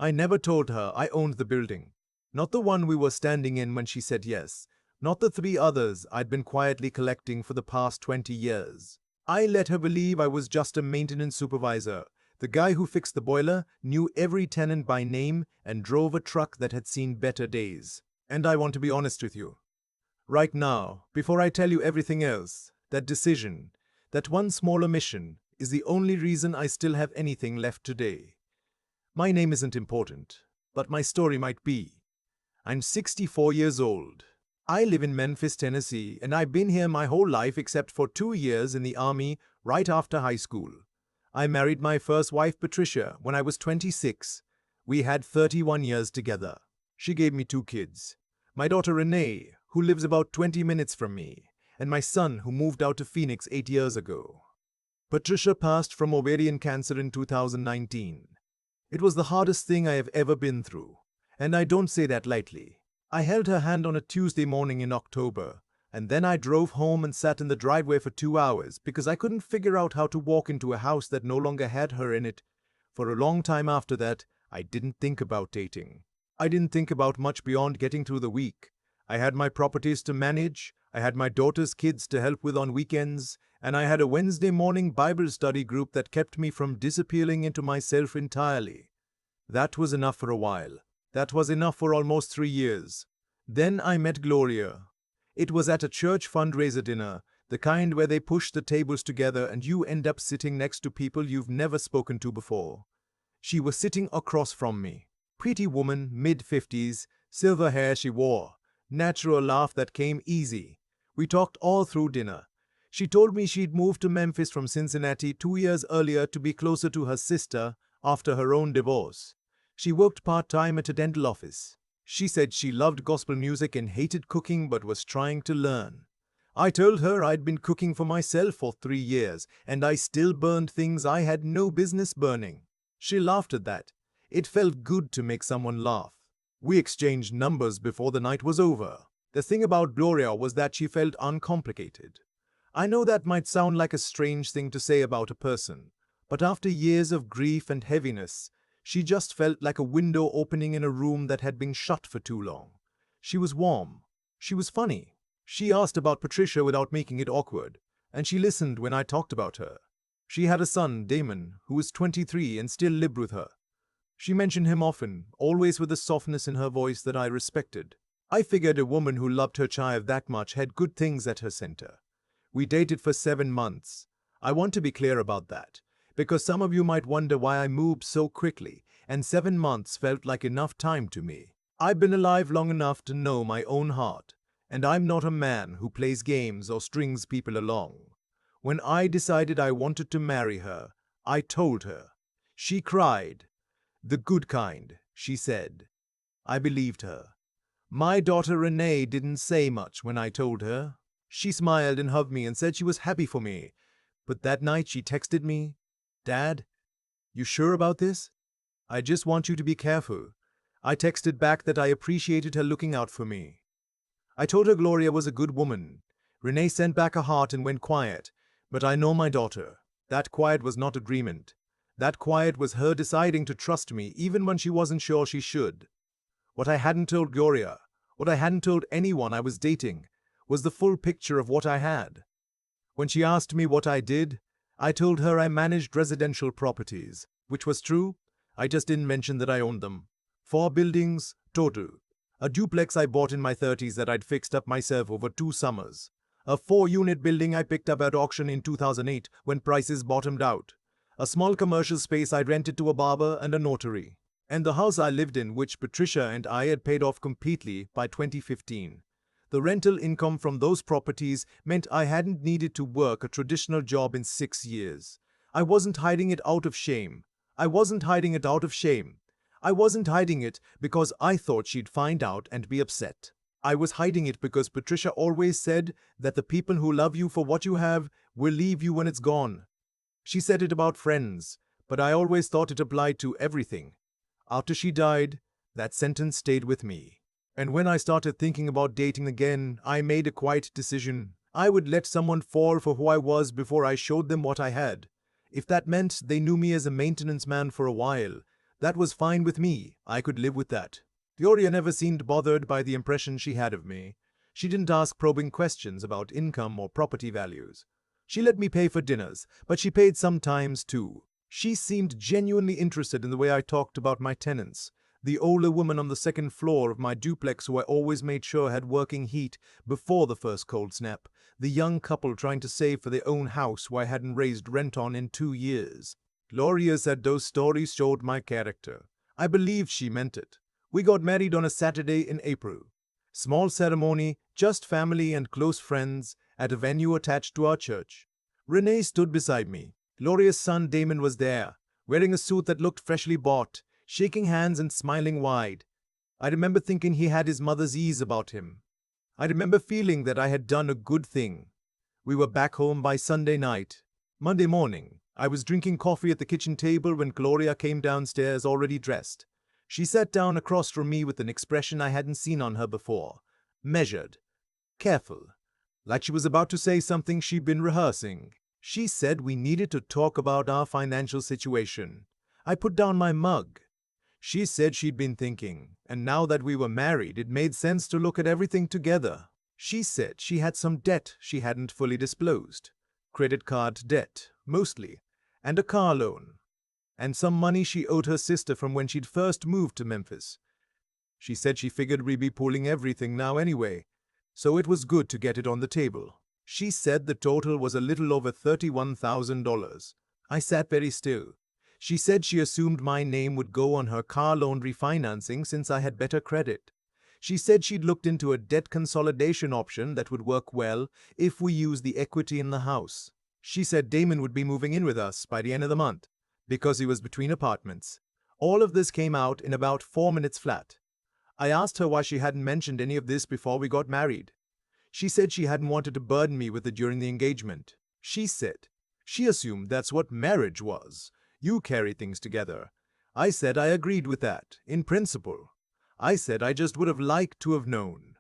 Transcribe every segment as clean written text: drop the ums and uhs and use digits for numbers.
I never told her I owned the building. Not the one we were standing in when she said yes. Not the three others I'd been quietly collecting for the past 20 years. I let her believe I was just a maintenance supervisor, the guy who fixed the boiler, knew every tenant by name, and drove a truck that had seen better days. And I want to be honest with you. Right now, before I tell you everything else, that decision, that one small omission, is the only reason I still have anything left today. My name isn't important, but my story might be. I'm 64 years old. I live in Memphis, Tennessee, and I've been here my whole life except for 2 years in the Army right after high school. I married my first wife, Patricia, when I was 26. We had 31 years together. She gave me 2 kids. My daughter Renee, who lives about 20 minutes from me, and my son, who moved out to Phoenix 8 years ago. Patricia passed from ovarian cancer in 2019. It was the hardest thing I have ever been through, and I don't say that lightly. I held her hand on a Tuesday morning in October, and then I drove home and sat in the driveway for 2 hours because I couldn't figure out how to walk into a house that no longer had her in it. For a long time after that, I didn't think about dating. I didn't think about much beyond getting through the week. I had my properties to manage, I had my daughter's kids to help with on weekends, and I had a Wednesday morning Bible study group that kept me from disappearing into myself entirely. That was enough for a while. That was enough for almost 3 years. Then I met Gloria. It was at a church fundraiser dinner, the kind where they push the tables together and you end up sitting next to people you've never spoken to before. She was sitting across from me. Pretty woman, mid-50s, silver hair she wore, natural laugh that came easy. We talked all through dinner. She told me she'd moved to Memphis from Cincinnati 2 years earlier to be closer to her sister after her own divorce. She worked part-time at a dental office. She said she loved gospel music and hated cooking but was trying to learn. I told her I'd been cooking for myself for 3 years and I still burned things I had no business burning. She laughed at that. It felt good to make someone laugh. We exchanged numbers before the night was over. The thing about Gloria was that she felt uncomplicated. I know that might sound like a strange thing to say about a person, but after years of grief and heaviness, she just felt like a window opening in a room that had been shut for too long. She was warm. She was funny. She asked about Patricia without making it awkward, and she listened when I talked about her. She had a son, Damon, who was 23 and still lived with her. She mentioned him often, always with a softness in her voice that I respected. I figured a woman who loved her child that much had good things at her center. We dated for 7 months. I want to be clear about that, because some of you might wonder why I moved so quickly, and 7 months felt like enough time to me. I've been alive long enough to know my own heart, and I'm not a man who plays games or strings people along. When I decided I wanted to marry her, I told her. She cried. The good kind, she said. I believed her. My daughter Renee didn't say much when I told her. She smiled and hugged me and said she was happy for me. But that night she texted me, "Dad, you sure about this? I just want you to be careful." I texted back that I appreciated her looking out for me. I told her Gloria was a good woman. Renee sent back a heart and went quiet. But I know my daughter. That quiet was not agreement. That quiet was her deciding to trust me even when she wasn't sure she should. What I hadn't told Gloria, what I hadn't told anyone I was dating, was the full picture of what I had. When she asked me what I did, I told her I managed residential properties, which was true. I just didn't mention that I owned them. 4 buildings, total. A duplex I bought in my 30s that I'd fixed up myself over 2 summers. A 4-unit building I picked up at auction in 2008 when prices bottomed out. A small commercial space I rented to a barber and a notary. And the house I lived in, which Patricia and I had paid off completely by 2015. The rental income from those properties meant I hadn't needed to work a traditional job in 6 years. I wasn't hiding it out of shame. I wasn't hiding it out of shame. I wasn't hiding it because I thought she'd find out and be upset. I was hiding it because Patricia always said that the people who love you for what you have will leave you when it's gone. She said it about friends, but I always thought it applied to everything. After she died, that sentence stayed with me. And when I started thinking about dating again, I made a quiet decision. I would let someone fall for who I was before I showed them what I had. If that meant they knew me as a maintenance man for a while, That was fine with me. I could live with that. Gloria never seemed bothered by the impression she had of me. She didn't ask probing questions about income or property values. She let me pay for dinners, but she paid sometimes too. She seemed genuinely interested in the way I talked about my tenants. The older woman on the second floor of my duplex who I always made sure had working heat before the first cold snap. The young couple trying to save for their own house who I hadn't raised rent on in 2 years. Gloria said those stories showed my character. I believed she meant it. We got married on a Saturday in April. Small ceremony, just family and close friends, at a venue attached to our church. Renee stood beside me. Gloria's son Damon was there, wearing a suit that looked freshly bought, shaking hands and smiling wide. I remember thinking he had his mother's ease about him. I remember feeling that I had done a good thing. We were back home by Sunday night. Monday morning, I was drinking coffee at the kitchen table when Gloria came downstairs already dressed. She sat down across from me with an expression I hadn't seen on her before. Measured. Careful. Like she was about to say something she'd been rehearsing. She said we needed to talk about our financial situation. I put down my mug. She said she'd been thinking, and now that we were married, it made sense to look at everything together. She said she had some debt she hadn't fully disclosed. Credit card debt, mostly, and a car loan, and some money she owed her sister from when she'd first moved to Memphis. She said she figured we'd be pooling everything now anyway, so it was good to get it on the table. She said the total was a little over $31,000. I sat very still. She said she assumed my name would go on her car loan refinancing since I had better credit. She said she'd looked into a debt consolidation option that would work well if we used the equity in the house. She said Damon would be moving in with us by the end of the month, because he was between apartments. All of this came out in about 4 minutes flat. I asked her why she hadn't mentioned any of this before we got married. She said she hadn't wanted to burden me with it during the engagement. She said she assumed that's what marriage was. You carry things together. I said I agreed with that, in principle. I said I just would have liked to have known.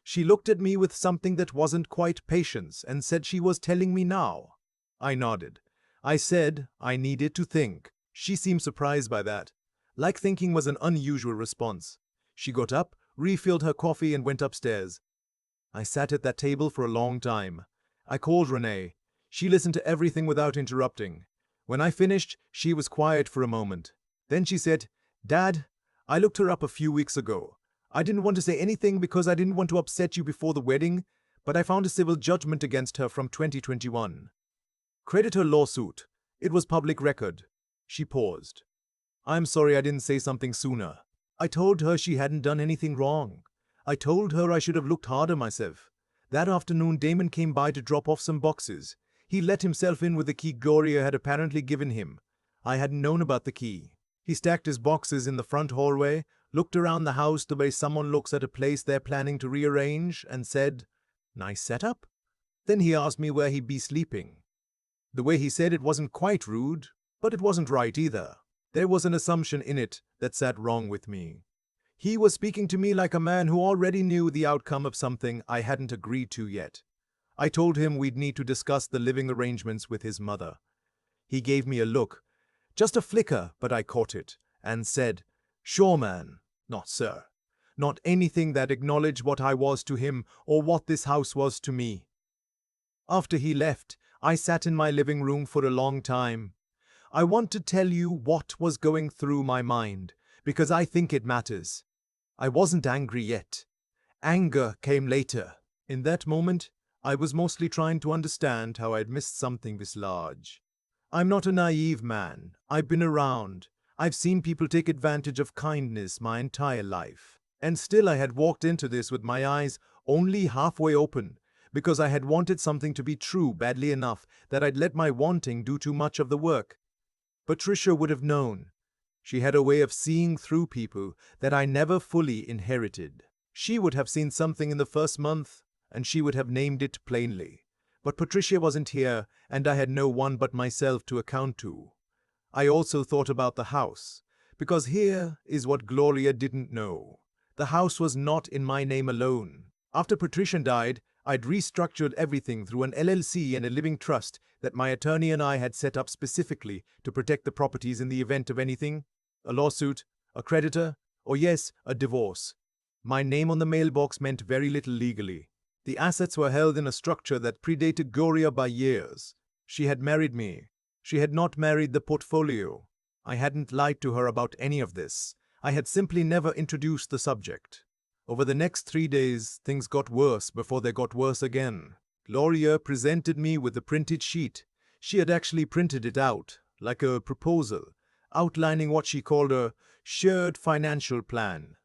She looked at me with something that wasn't quite patience and said she was telling me now. I nodded. I said I needed to think. She seemed surprised by that. Like thinking was an unusual response. She got up, refilled her coffee and went upstairs. I sat at that table for a long time. I called Renee. She listened to everything without interrupting. When I finished, she was quiet for a moment. Then she said, "Dad, I looked her up a few weeks ago. I didn't want to say anything because I didn't want to upset you before the wedding, but I found a civil judgment against her from 2021. Creditor lawsuit. It was public record." She paused. "I'm sorry I didn't say something sooner. I told her she hadn't done anything wrong. I told her I should have looked harder myself. That afternoon Damon came by to drop off some boxes. He let himself in with the key Gloria had apparently given him. I hadn't known about the key. He stacked his boxes in the front hallway, looked around the house the way someone looks at a place they're planning to rearrange, and said, 'Nice setup?' Then he asked me where he'd be sleeping. The way he said it wasn't quite rude, but it wasn't right either. There was an assumption in it that sat wrong with me. He was speaking to me like a man who already knew the outcome of something I hadn't agreed to yet. I told him we'd need to discuss the living arrangements with his mother. He gave me a look, just a flicker, but I caught it, and said, 'Sure, man,' not 'sir,' not anything that acknowledged what I was to him or what this house was to me. After he left, I sat in my living room for a long time. I want to tell you what was going through my mind, because I think it matters. I wasn't angry yet. Anger came later. In that moment, I was mostly trying to understand how I'd missed something this large. I'm not a naive man. I've been around. I've seen people take advantage of kindness my entire life. And still I had walked into this with my eyes only halfway open, because I had wanted something to be true badly enough that I'd let my wanting do too much of the work. Patricia would have known. She had a way of seeing through people that I never fully inherited. She would have seen something in the first month, and she would have named it plainly. But Patricia wasn't here, and I had no one but myself to account to. I also thought about the house, because here is what Gloria didn't know. The house was not in my name alone. After Patricia died, I'd restructured everything through an LLC and a living trust that my attorney and I had set up specifically to protect the properties in the event of anything. A lawsuit, a creditor, or yes, a divorce. My name on the mailbox meant very little legally. The assets were held in a structure that predated Gloria by years. She had married me. She had not married the portfolio. I hadn't lied to her about any of this. I had simply never introduced the subject. Over the next 3 days, things got worse before they got worse again. Gloria presented me with a printed sheet. She had actually printed it out, like a proposal, outlining what she called a shared financial plan.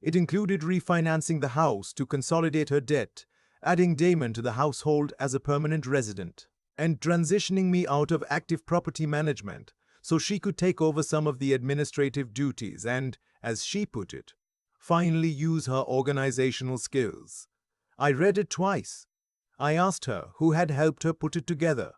It included refinancing the house to consolidate her debt, adding Damon to the household as a permanent resident, and transitioning me out of active property management so she could take over some of the administrative duties and, as she put it, finally use her organizational skills. I read it twice. I asked her who had helped her put it together.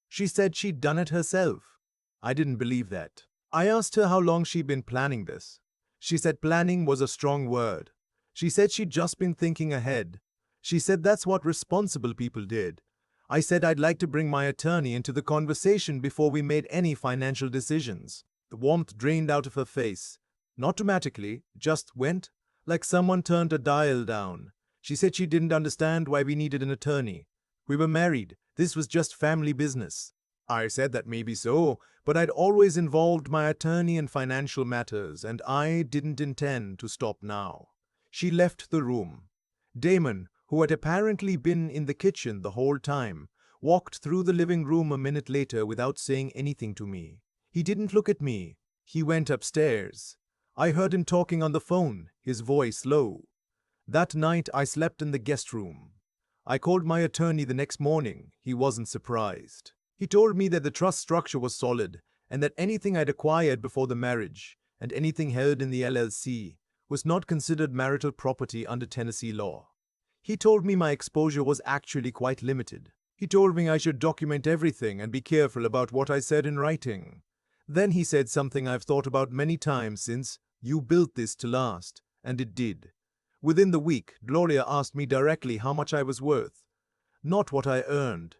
She said she'd done it herself. I didn't believe that. I asked her how long she'd been planning this. She said planning was a strong word. She said she'd just been thinking ahead. She said that's what responsible people did. I said I'd like to bring my attorney into the conversation before we made any financial decisions. The warmth drained out of her face. Not dramatically, just went, like someone turned a dial down. She said she didn't understand why we needed an attorney. We were married. This was just family business. I said that maybe so, but I'd always involved my attorney in financial matters, and I didn't intend to stop now. She left the room. Damon, who had apparently been in the kitchen the whole time, walked through the living room a minute later without saying anything to me. He didn't look at me. He went upstairs. I heard him talking on the phone, his voice low. That night I slept in the guest room. I called my attorney the next morning. He wasn't surprised. He told me that the trust structure was solid and that anything I'd acquired before the marriage and anything held in the LLC was not considered marital property under Tennessee law. He told me my exposure was actually quite limited. He told me I should document everything and be careful about what I said in writing. Then he said something I've thought about many times since: "You built this to last," and it did. Within the week, Gloria asked me directly how much I was worth. Not what I earned.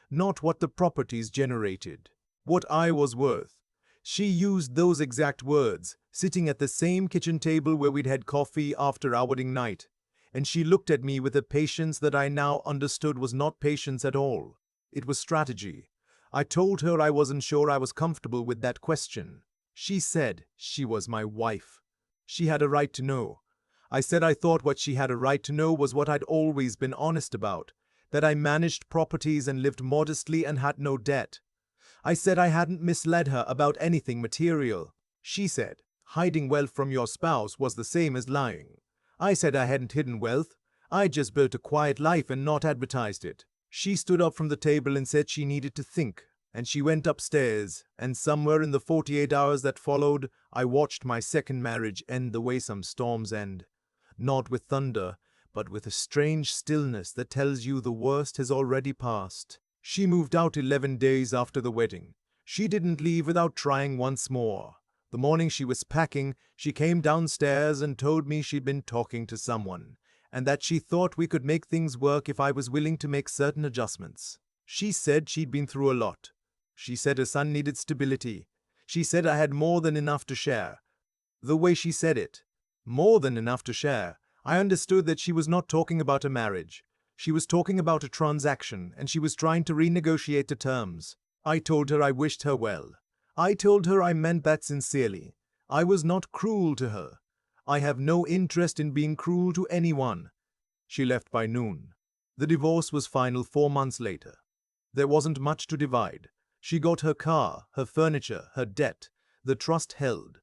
Not what the properties generated. What I was worth. She used those exact words, sitting at the same kitchen table where we'd had coffee after our wedding night. And she looked at me with a patience that I now understood was not patience at all. It was strategy. I told her I wasn't sure I was comfortable with that question. She said she was my wife. She had a right to know. I said I thought what she had a right to know was what I'd always been honest about, that I managed properties and lived modestly and had no debt. I said I hadn't misled her about anything material. She said hiding wealth from your spouse was the same as lying. I said I hadn't hidden wealth. I just built a quiet life and not advertised it. She stood up from the table and said she needed to think, and she went upstairs, and somewhere in the 48 hours that followed, I watched my second marriage end the way some storms end. Not with thunder, but with a strange stillness that tells you the worst has already passed. She moved out 11 days after the wedding. She didn't leave without trying once more. The morning she was packing, she came downstairs and told me she'd been talking to someone, and that she thought we could make things work if I was willing to make certain adjustments. She said she'd been through a lot. She said her son needed stability. She said I had more than enough to share. The way she said it, more than enough to share, I understood that she was not talking about a marriage. She was talking about a transaction, and she was trying to renegotiate the terms. I told her I wished her well. I told her I meant that sincerely. I was not cruel to her. I have no interest in being cruel to anyone. She left by noon. The divorce was final 4 months later. There wasn't much to divide. She got her car, her furniture, her debt. The trust held.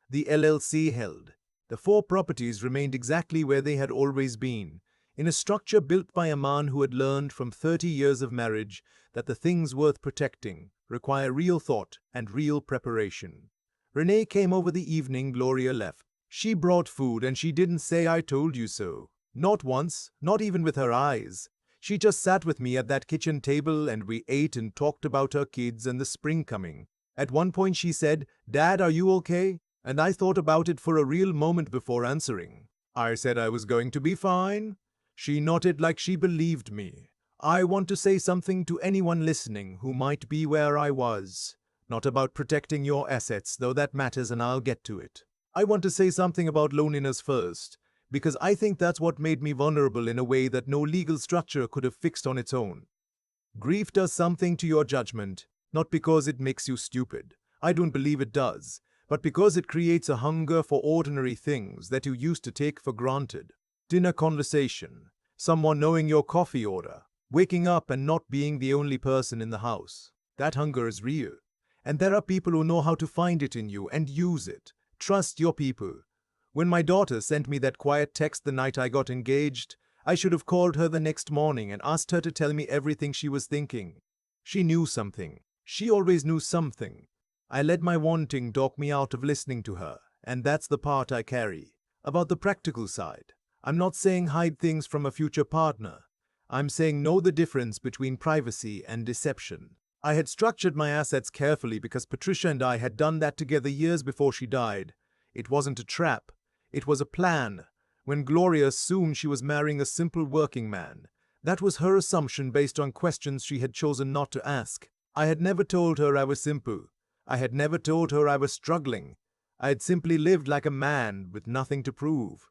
The LLC held. The 4 properties remained exactly where they had always been, in a structure built by a man who had learned from 30 years of marriage that the things worth protecting require real thought and real preparation. Renee came over the evening Gloria left. She brought food and she didn't say I told you so. Not once, not even with her eyes. She just sat with me at that kitchen table and we ate and talked about her kids and the spring coming. At one point she said, "Dad, are you okay?" And I thought about it for a real moment before answering. I said I was going to be fine. She nodded like she believed me. I want to say something to anyone listening who might be where I was. not about protecting your assets, though that matters and I'll get to it. I want to say something about loneliness first, because I think that's what made me vulnerable in a way that no legal structure could have fixed on its own. Grief does something to your judgment, not because it makes you stupid. I don't believe it does, but because it creates a hunger for ordinary things that you used to take for granted. Dinner conversation, someone knowing your coffee order, waking up and not being the only person in the house. That hunger is real. And there are people who know how to find it in you and use it. Trust your people. When my daughter sent me that quiet text the night I got engaged, I should have called her the next morning and asked her to tell me everything she was thinking. She knew something. She always knew something. I let my wanting talk me out of listening to her, and that's the part I carry. About the practical side, I'm not saying hide things from a future partner. I'm saying know the difference between privacy and deception. I had structured my assets carefully because Patricia and I had done that together years before she died. It wasn't a trap. It was a plan. When Gloria assumed she was marrying a simple working man, that was her assumption based on questions she had chosen not to ask. I had never told her I was simple. I had never told her I was struggling. I had simply lived like a man with nothing to prove.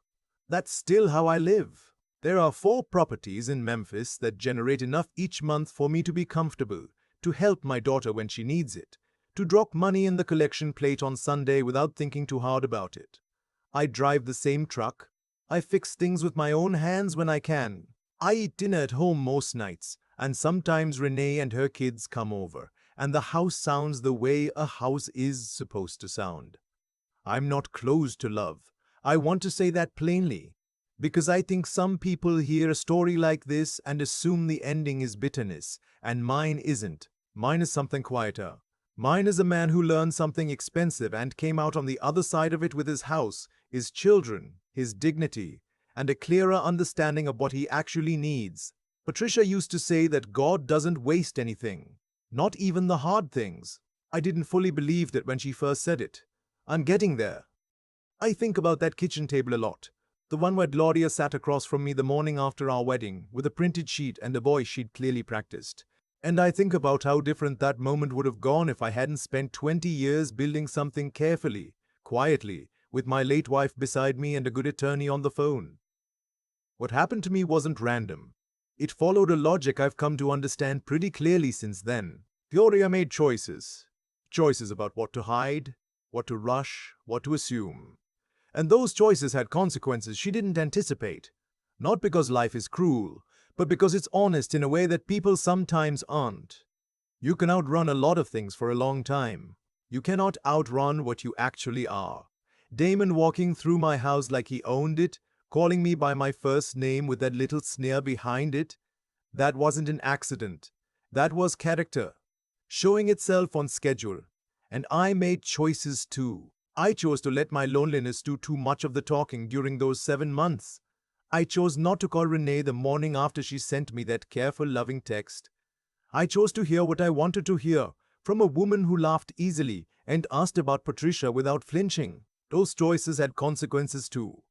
That's still how I live. There are 4 properties in Memphis that generate enough each month for me to be comfortable, to help my daughter when she needs it, to drop money in the collection plate on Sunday without thinking too hard about it. I drive the same truck. I fix things with my own hands when I can. I eat dinner at home most nights, and sometimes Renee and her kids come over, and the house sounds the way a house is supposed to sound. I'm not closed to love. I want to say that plainly, because I think some people hear a story like this and assume the ending is bitterness, and mine isn't. Mine is something quieter. Mine is a man who learned something expensive and came out on the other side of it with his house, his children, his dignity, and a clearer understanding of what he actually needs. Patricia used to say that God doesn't waste anything, not even the hard things. I didn't fully believe that when she first said it. I'm getting there. I think about that kitchen table a lot. The one where Gloria sat across from me the morning after our wedding, with a printed sheet and a voice she'd clearly practiced. And I think about how different that moment would have gone if I hadn't spent 20 years building something carefully, quietly, with my late wife beside me and a good attorney on the phone. What happened to me wasn't random. It followed a logic I've come to understand pretty clearly since then. Gloria made choices. Choices about what to hide, what to rush, what to assume. And those choices had consequences she didn't anticipate. Not because life is cruel, but because it's honest in a way that people sometimes aren't. You can outrun a lot of things for a long time. You cannot outrun what you actually are. Damon walking through my house like he owned it, calling me by my first name with that little sneer behind it, that wasn't an accident. That was character, showing itself on schedule. And I made choices too. I chose to let my loneliness do too much of the talking during those 7 months. I chose not to call Renee the morning after she sent me that careful, loving text. I chose to hear what I wanted to hear from a woman who laughed easily and asked about Patricia without flinching. Those choices had consequences too.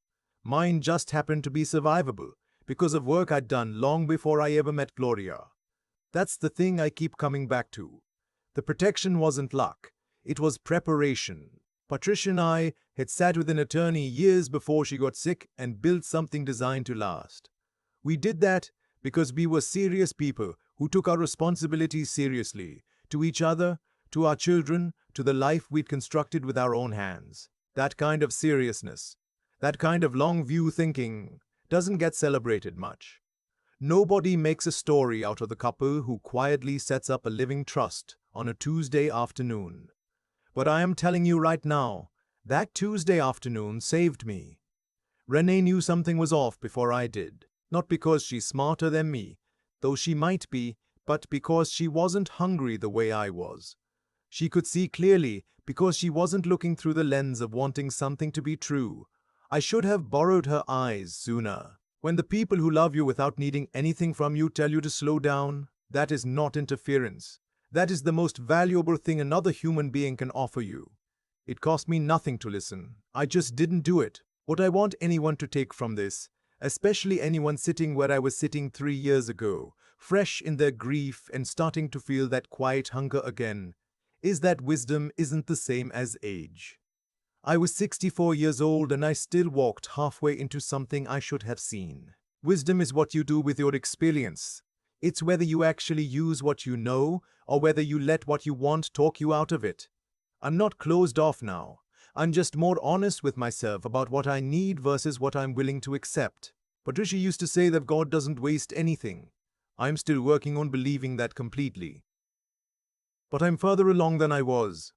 Mine just happened to be survivable because of work I'd done long before I ever met Gloria. That's the thing I keep coming back to. The protection wasn't luck. It was preparation. Patricia and I had sat with an attorney years before she got sick and built something designed to last. We did that because we were serious people who took our responsibilities seriously, to each other, to our children, to the life we'd constructed with our own hands. That kind of seriousness, that kind of long-view thinking, doesn't get celebrated much. Nobody makes a story out of the couple who quietly sets up a living trust on a Tuesday afternoon. But I am telling you right now, that Tuesday afternoon saved me. Renee knew something was off before I did, not because she's smarter than me, though she might be, but because she wasn't hungry the way I was. She could see clearly because she wasn't looking through the lens of wanting something to be true. I should have borrowed her eyes sooner. When the people who love you without needing anything from you tell you to slow down, that is not interference. That is the most valuable thing another human being can offer you. It cost me nothing to listen. I just didn't do it. What I want anyone to take from this, especially anyone sitting where I was sitting 3 years ago, fresh in their grief and starting to feel that quiet hunger again, is that wisdom isn't the same as age. I was 64 years old and I still walked halfway into something I should have seen. Wisdom is what you do with your experience. It's whether you actually use what you know or whether you let what you want talk you out of it. I'm not closed off now. I'm just more honest with myself about what I need versus what I'm willing to accept. Patricia used to say that God doesn't waste anything. I'm still working on believing that completely. But I'm further along than I was.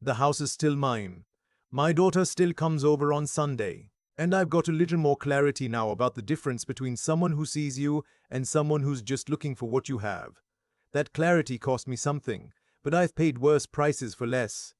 The house is still mine. My daughter still comes over on Sunday. And I've got a little more clarity now about the difference between someone who sees you and someone who's just looking for what you have. That clarity cost me something, but I've paid worse prices for less.